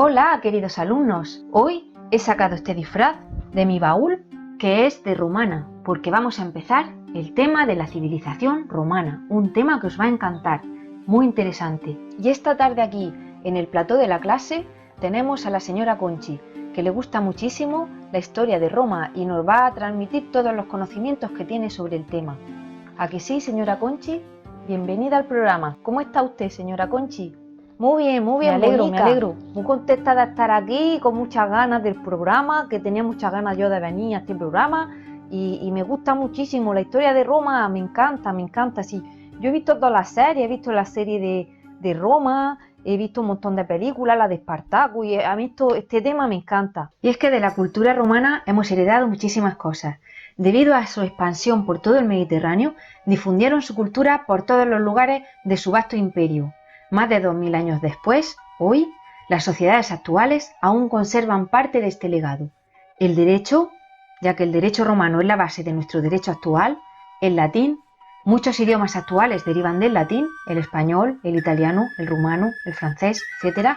Hola, queridos alumnos. Hoy he sacado este disfraz de mi baúl que es de romana, porque vamos a empezar el tema de la civilización romana, un tema que os va a encantar, muy interesante. Y esta tarde aquí, en el plató de la clase, tenemos a la señora Conchi, que le gusta muchísimo la historia de Roma y nos va a transmitir todos los conocimientos que tiene sobre el tema. ¿A que sí, señora Conchi? Bienvenida al programa. ¿Cómo está usted, señora Conchi? Muy bien, Me alegro, Bonica. muy contenta de estar aquí, con muchas ganas del programa, que tenía muchas ganas yo de venir a este programa y me gusta muchísimo la historia de Roma, me encanta, sí. Yo he visto todas las series, he visto la serie de Roma, he visto un montón de películas, la de Espartaco, y a mí este tema me encanta. Y es que de la cultura romana hemos heredado muchísimas cosas. Debido a su expansión por todo el Mediterráneo, difundieron su cultura por todos los lugares de su vasto imperio. Más de 2000 años después, hoy, las sociedades actuales aún conservan parte de este legado. El derecho, ya que el derecho romano es la base de nuestro derecho actual, el latín, muchos idiomas actuales derivan del latín, el español, el italiano, el rumano, el francés, etc.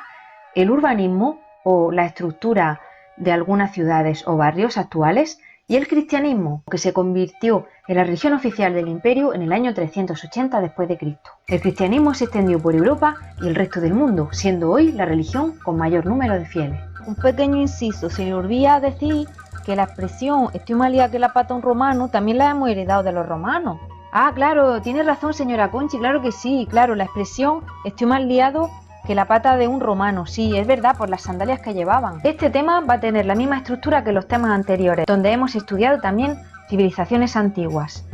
El urbanismo o la estructura de algunas ciudades o barrios actuales y el cristianismo, que se convirtió en la religión oficial del imperio en el año 380 después de Cristo. El cristianismo se extendió por Europa y el resto del mundo, siendo hoy la religión con mayor número de fieles. Un pequeño inciso, se le olvida decir que la expresión estoy más liada que la pata un romano también la hemos heredado de los romanos. Ah, claro, tiene razón, señora Conchi, claro que sí, claro, la expresión estoy más liado que la pata de un romano, sí, es verdad, por las sandalias que llevaban. Este tema va a tener la misma estructura que los temas anteriores, donde hemos estudiado también civilizaciones antiguas.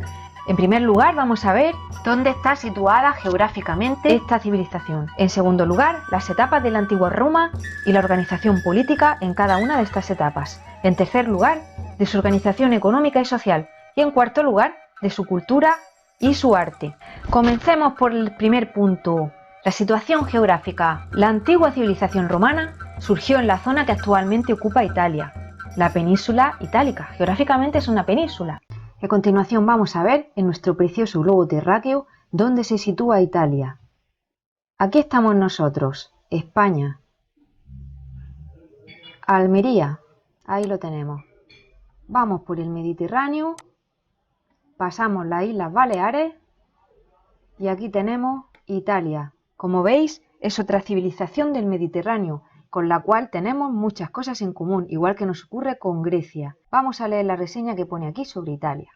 En primer lugar, vamos a ver dónde está situada geográficamente esta civilización. En segundo lugar, las etapas de la antigua Roma y la organización política en cada una de estas etapas. En tercer lugar, de su organización económica y social. Y en cuarto lugar, de su cultura y su arte. Comencemos por el primer punto. La situación geográfica. La antigua civilización romana surgió en la zona que actualmente ocupa Italia, la península itálica. Geográficamente es una península. A continuación vamos a ver en nuestro precioso globo terráqueo dónde se sitúa Italia. Aquí estamos nosotros, España. Almería, ahí lo tenemos. Vamos por el Mediterráneo, pasamos las Islas Baleares y aquí tenemos Italia. Como veis, es otra civilización del Mediterráneo, con la cual tenemos muchas cosas en común, igual que nos ocurre con Grecia. Vamos a leer la reseña que pone aquí sobre Italia.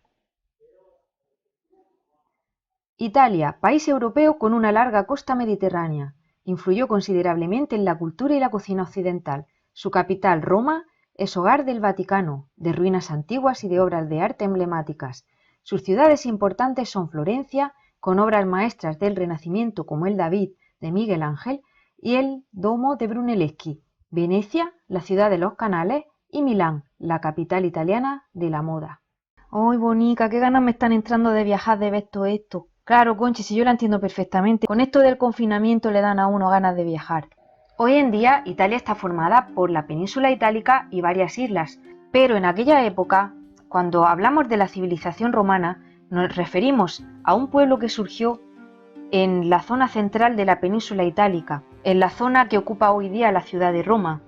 Italia, país europeo con una larga costa mediterránea, influyó considerablemente en la cultura y la cocina occidental. Su capital, Roma, es hogar del Vaticano, de ruinas antiguas y de obras de arte emblemáticas. Sus ciudades importantes son Florencia, con obras maestras del Renacimiento como el David de Miguel Ángel y el Domo de Brunelleschi, Venecia, la ciudad de los canales, y Milán, la capital italiana de la moda. ¡Ay, bonica! ¡Qué ganas me están entrando de viajar, de ver todo esto! Claro, Conchi, si yo la entiendo perfectamente. Con esto del confinamiento le dan a uno ganas de viajar. Hoy en día Italia está formada por la península itálica y varias islas, pero en aquella época, cuando hablamos de la civilización romana, nos referimos a un pueblo que surgió en la zona central de la península itálica, en la zona que ocupa hoy día la ciudad de Roma.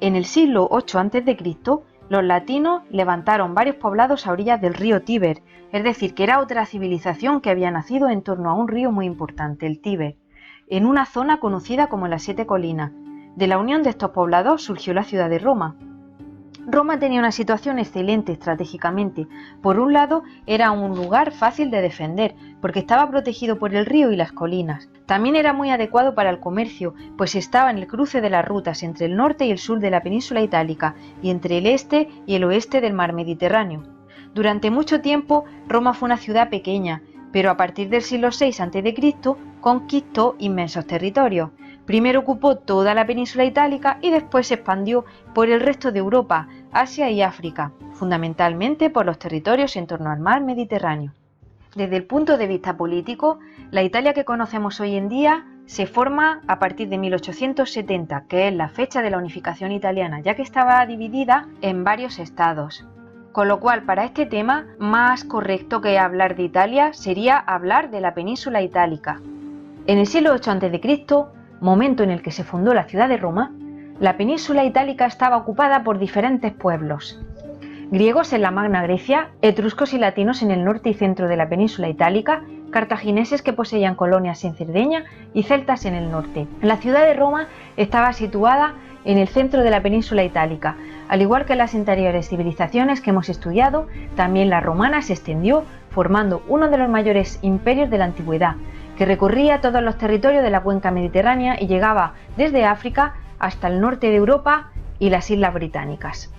En el siglo VIII a.C., los latinos levantaron varios poblados a orillas del río Tíber, es decir, que era otra civilización que había nacido en torno a un río muy importante, el Tíber, en una zona conocida como las Siete Colinas. De la unión de estos poblados surgió la ciudad de Roma. Roma tenía una situación excelente estratégicamente. Por un lado, era un lugar fácil de defender, porque estaba protegido por el río y las colinas. También era muy adecuado para el comercio, pues estaba en el cruce de las rutas entre el norte y el sur de la península itálica, y entre el este y el oeste del mar Mediterráneo. Durante mucho tiempo, Roma fue una ciudad pequeña, pero a partir del siglo VI a.C. conquistó inmensos territorios. Primero ocupó toda la península itálica y después se expandió por el resto de Europa, Asia y África, fundamentalmente por los territorios en torno al mar Mediterráneo. Desde el punto de vista político, la Italia que conocemos hoy en día se forma a partir de 1870, que es la fecha de la unificación italiana, ya que estaba dividida en varios estados. Con lo cual, para este tema, más correcto que hablar de Italia sería hablar de la península itálica. En el siglo VIII a.C., momento en el que se fundó la ciudad de Roma, La península itálica estaba ocupada por diferentes pueblos: griegos en la Magna Grecia, etruscos y latinos en el norte y centro de la península itálica, cartagineses que poseían colonias en Cerdeña y celtas en el norte. La ciudad de Roma estaba situada en el centro de la península itálica. Al igual que las anteriores civilizaciones que hemos estudiado, también la romana se extendió formando uno de los mayores imperios de la antigüedad, que recorría todos los territorios de la cuenca mediterránea y llegaba desde África hasta el norte de Europa y las islas británicas.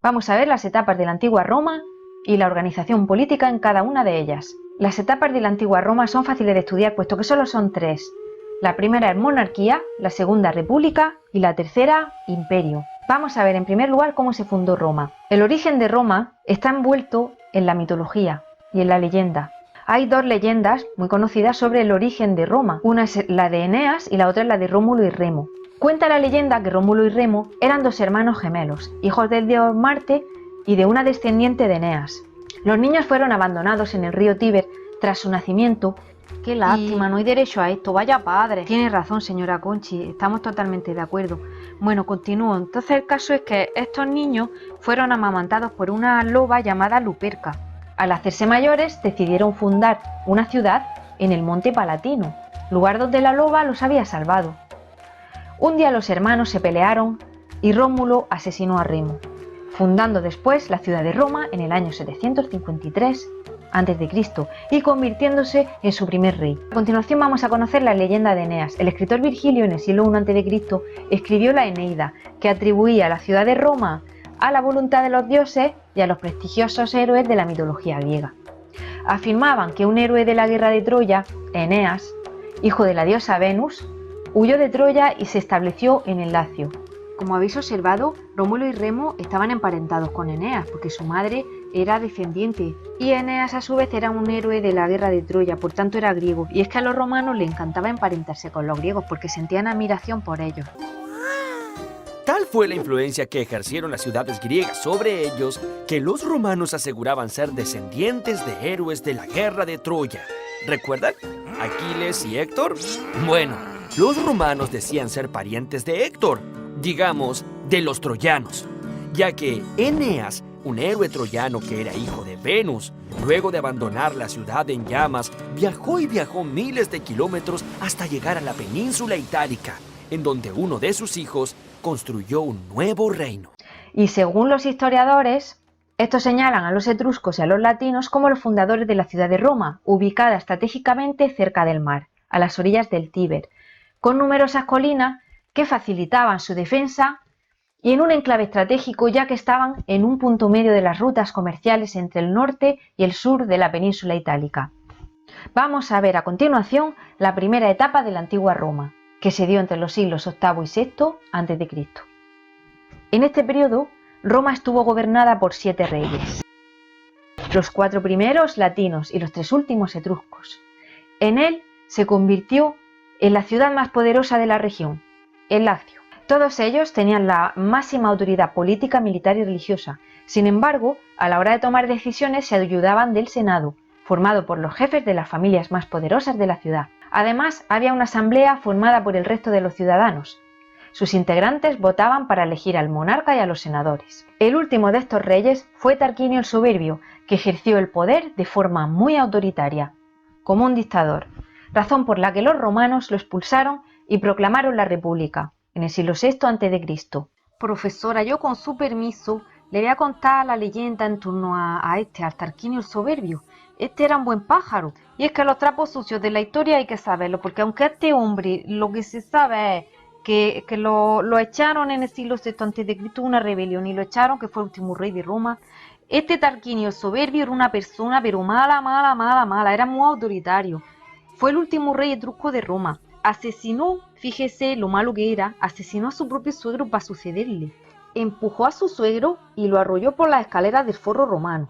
Vamos a ver las etapas de la antigua Roma y la organización política en cada una de ellas. Las etapas de la antigua Roma son fáciles de estudiar puesto que solo son tres. La primera es monarquía, la segunda república y la tercera imperio. Vamos a ver en primer lugar cómo se fundó Roma. El origen de Roma está envuelto en la mitología y en la leyenda. Hay dos leyendas muy conocidas sobre el origen de Roma. Una es la de Eneas y la otra es la de Rómulo y Remo. Cuenta la leyenda que Rómulo y Remo eran dos hermanos gemelos, hijos del dios Marte y de una descendiente de Eneas. Los niños fueron abandonados en el río Tíber tras su nacimiento. Qué lástima, no hay derecho a esto, vaya padre. Tiene razón, señora Conchi, estamos totalmente de acuerdo. Bueno, continúo. Entonces el caso es que estos niños fueron amamantados por una loba llamada Luperca. Al hacerse mayores decidieron fundar una ciudad en el monte Palatino, lugar donde la loba los había salvado. Un día los hermanos se pelearon y Rómulo asesinó a Remo, fundando después la ciudad de Roma en el año 753 a.C. y convirtiéndose en su primer rey. A continuación vamos a conocer la leyenda de Eneas. El escritor Virgilio en el siglo I a.C. escribió la Eneida, que atribuía la ciudad de Roma a la voluntad de los dioses y a los prestigiosos héroes de la mitología griega. Afirmaban que un héroe de la guerra de Troya, Eneas, hijo de la diosa Venus, huyó de Troya y se estableció en el Lacio. Como habéis observado, Rómulo y Remo estaban emparentados con Eneas, porque su madre era descendiente, y Eneas a su vez era un héroe de la guerra de Troya, por tanto era griego, y es que a los romanos les encantaba emparentarse con los griegos porque sentían admiración por ellos. Tal fue la influencia que ejercieron las ciudades griegas sobre ellos que los romanos aseguraban ser descendientes de héroes de la guerra de Troya. ¿Recuerdan? Aquiles y Héctor. Bueno, los romanos decían ser parientes de Héctor, digamos, de los troyanos, ya que Eneas, un héroe troyano que era hijo de Venus, luego de abandonar la ciudad en llamas, viajó miles de kilómetros hasta llegar a la península itálica, en donde uno de sus hijos construyó un nuevo reino. Y según los historiadores, estos señalan a los etruscos y a los latinos como los fundadores de la ciudad de Roma, ubicada estratégicamente cerca del mar, a las orillas del Tíber, con numerosas colinas que facilitaban su defensa y en un enclave estratégico, ya que estaban en un punto medio de las rutas comerciales entre el norte y el sur de la península itálica. Vamos a ver a continuación la primera etapa de la antigua Roma, que se dio entre los siglos VIII y VI a.C. En este periodo, Roma estuvo gobernada por 7 reyes, los 4 primeros latinos y los 3 últimos etruscos. En él se convirtió en la ciudad más poderosa de la región, el Lacio. Todos ellos tenían la máxima autoridad política, militar y religiosa. Sin embargo, a la hora de tomar decisiones se ayudaban del Senado, formado por los jefes de las familias más poderosas de la ciudad. Además, había una asamblea formada por el resto de los ciudadanos. Sus integrantes votaban para elegir al monarca y a los senadores. El último de estos reyes fue Tarquinio el Soberbio, que ejerció el poder de forma muy autoritaria, como un dictador, razón por la que los romanos lo expulsaron y proclamaron la República, en el siglo VI a.C. Profesora, yo con su permiso le voy a contar la leyenda en torno al Tarquinio el Soberbio. Este era un buen pájaro. Y es que los trapos sucios de la historia hay que saberlo, porque aunque este hombre lo que se sabe es que lo echaron en el siglo VI a.C., una rebelión, y lo echaron, que fue el último rey de Roma. Este Tarquinio el Soberbio era una persona, pero mala, era muy autoritario. Fue el último rey etrusco de Roma. Asesinó, fíjese lo malo que era, asesinó a su propio suegro para sucederle. Empujó a su suegro y lo arrolló por las escaleras del Foro Romano.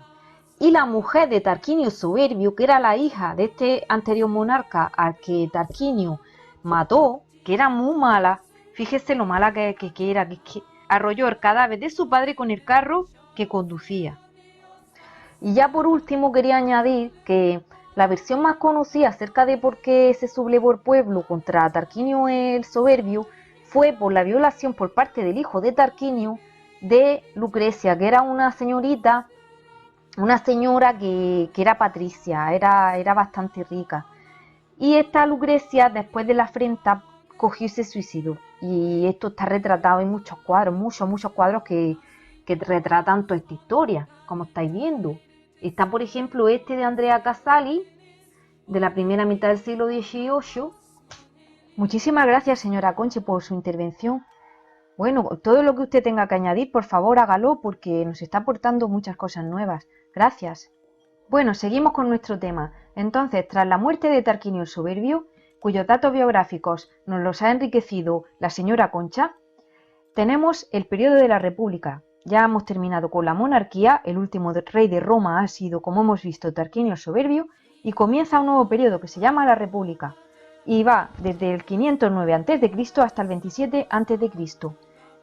Y la mujer de Tarquinio Soberbio, que era la hija de este anterior monarca al que Tarquinio mató, que era muy mala, fíjese lo mala que era, que arrolló el cadáver de su padre con el carro que conducía. Y ya por último quería añadir que la versión más conocida acerca de por qué se sublevó el pueblo contra Tarquinio el Soberbio fue por la violación por parte del hijo de Tarquinio de Lucrecia, que era una señorita, una señora que era patricia, era bastante rica. Y esta Lucrecia, después de la afrenta, cogió y se suicidó. Y esto está retratado en muchos cuadros, muchos cuadros que retratan toda esta historia, como estáis viendo. Está, por ejemplo, este de Andrea Casali, de la primera mitad del siglo XVIII. Muchísimas gracias, señora Conchi, por su intervención. Bueno, todo lo que usted tenga que añadir, por favor, hágalo, porque nos está aportando muchas cosas nuevas. Gracias. Bueno, seguimos con nuestro tema. Entonces, tras la muerte de Tarquinio el Soberbio, cuyos datos biográficos nos los ha enriquecido la señora Concha, tenemos el periodo de la República. Ya hemos terminado con la monarquía, el último rey de Roma ha sido, como hemos visto, Tarquinio el Soberbio, y comienza un nuevo periodo que se llama la República, y va desde el 509 a.C. hasta el 27 a.C.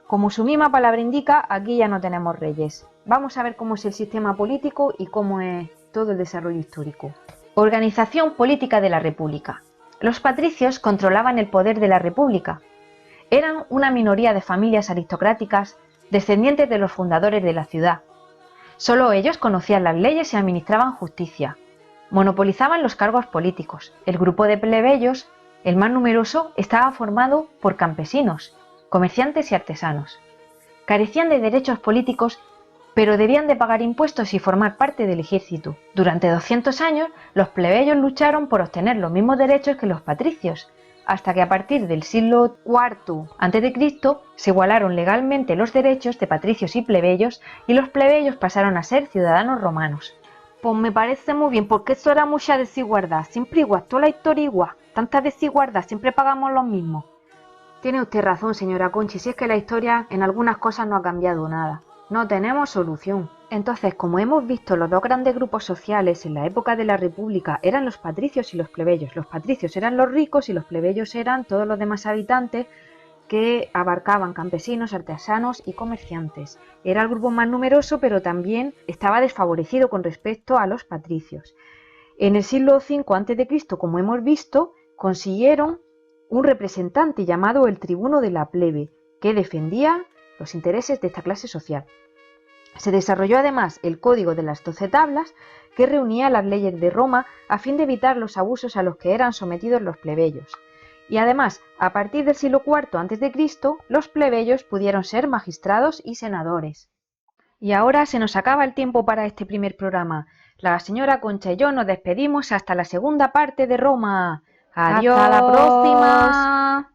Como su misma palabra indica, aquí ya no tenemos reyes. Vamos a ver cómo es el sistema político y cómo es todo el desarrollo histórico. Organización política de la República. Los patricios controlaban el poder de la República. Eran una minoría de familias aristocráticas descendientes de los fundadores de la ciudad. Solo ellos conocían las leyes y administraban justicia. Monopolizaban los cargos políticos. El grupo de plebeyos, el más numeroso, estaba formado por campesinos, comerciantes y artesanos. Carecían de derechos políticos, pero debían de pagar impuestos y formar parte del ejército. Durante 200 años, los plebeyos lucharon por obtener los mismos derechos que los patricios, hasta que a partir del siglo IV a.C. se igualaron legalmente los derechos de patricios y plebeyos, y los plebeyos pasaron a ser ciudadanos romanos. Pues me parece muy bien, porque eso era mucha desigualdad, siempre igual, toda la historia igual, tanta desigualdad, siempre pagamos los mismos. Tiene usted razón, señora Conchi, si es que la historia en algunas cosas no ha cambiado nada. No tenemos solución. Entonces, como hemos visto, los dos grandes grupos sociales en la época de la República eran los patricios y los plebeyos. Los patricios eran los ricos y los plebeyos eran todos los demás habitantes que abarcaban campesinos, artesanos y comerciantes. Era el grupo más numeroso, pero también estaba desfavorecido con respecto a los patricios. En el siglo V a.C., como hemos visto, consiguieron un representante llamado el tribuno de la plebe, que defendía los intereses de esta clase social. Se desarrolló además el Código de las 12 Tablas, que reunía las leyes de Roma a fin de evitar los abusos a los que eran sometidos los plebeyos. Y además, a partir del siglo IV a.C., los plebeyos pudieron ser magistrados y senadores. Y ahora se nos acaba el tiempo para este primer programa. La señora Concha y yo nos despedimos hasta la segunda parte de Roma. ¡Adiós! ¡Hasta la próxima!